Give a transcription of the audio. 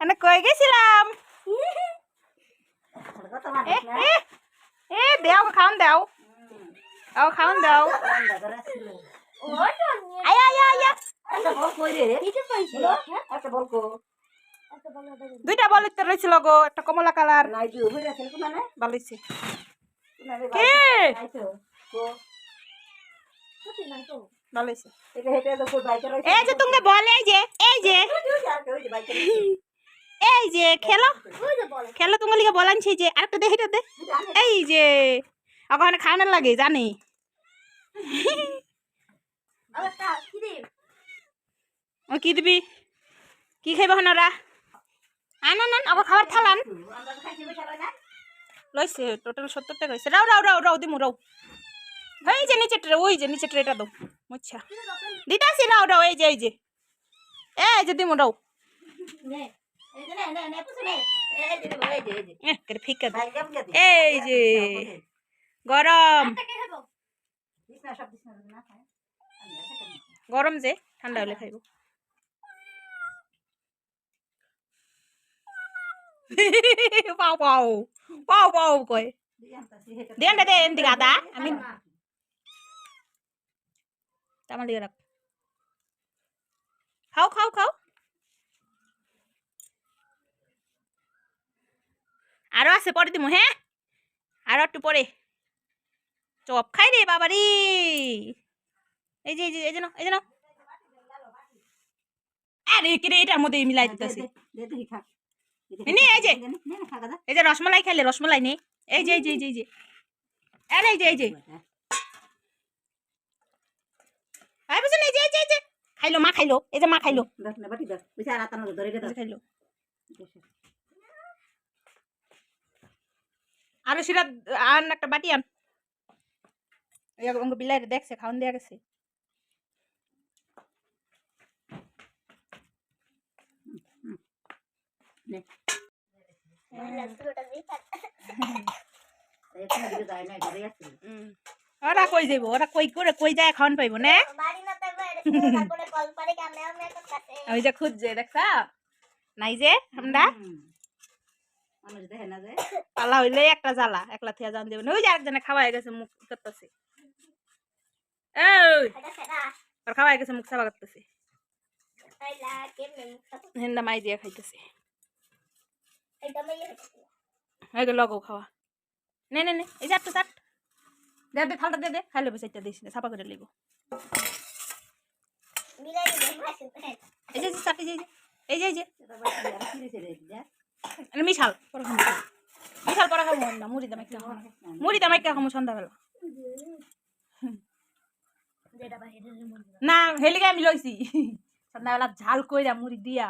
এনে কই গেছিলাম দেও খাওন দাও খাওন দাও আয়া আয়া আয়া দুইটা বল ইত্তর রইছিল গো একটা কমলা কালার বালিছে কে বালিছে এই যে তুমি বল এই যে খেলো খেলো তোমার লিগে বল আনছি যে আরেকটা দে এটা দে এই যে ওখানে খাওয়ানোর লাগে জানি কি দিবি কি খাইব ওরা আনান আবার খাবার থালান লইছে টোটাল 70 টাকা হইছে রাও রাও রাও রাও দিমু রাও এই যে নিচে ট্রে ওই যে নিচে ট্রেটা দাও মুচ্ছা দিতাছি রাও রাও এই যে দিমু রাও এই যে গরম গরম যে ঠান্ডা হলে খাইব পাও পাও পাও পাও কয় দেন দে এন্দি গাদা আমি তামাল দিয়ে রাখ খাও খাও খাও আরো আছে পরে দিমু হ্যাঁ আরো একটু পরে চপ খাই রে বাবারি এই যে আরে কি রে এটার মধ্যে মিলাই দিতেছি এই যে রসমালাই খাইলে রসমালাই নেই এই যে আরে এই যে আই বুঝুন এই যে খাইলো মা খাইলো এই যে মা খাইলো খাইলো আরো সেটা আন একটা বাটি আন বিলাই দেখছে খাওয়ান দেয়া গেছে ওরা কই যাইব ওরা কই করে কই যায় খাওয়ান পাইব না ওই যে খুঁজছে দেখছা নাই যে আমরা পালা হইলে একটা জ্বালা একলা থিয়া জান দেবে ওই যে একজনে খাওয়াই গেছে মুখ করতেছে আর খাওয়াই গেছে মুখ সাবা করতেছে হেন্দা মাই দিয়া খাইতেছে লগো খাওয়া নে এই যে একটা চাট দে থালটা দে খাইলে বেসাইটা দিস সাপা করে লিব এই যে চাটি এই যে মিশাল পরা খাবো না মুড়ি দামাইকা খাবো সন্ধ্যাবেলা না হেলিকে আমি লইছি সন্ধ্যাবেলা ঝাল কইরা মুড়ি দিয়া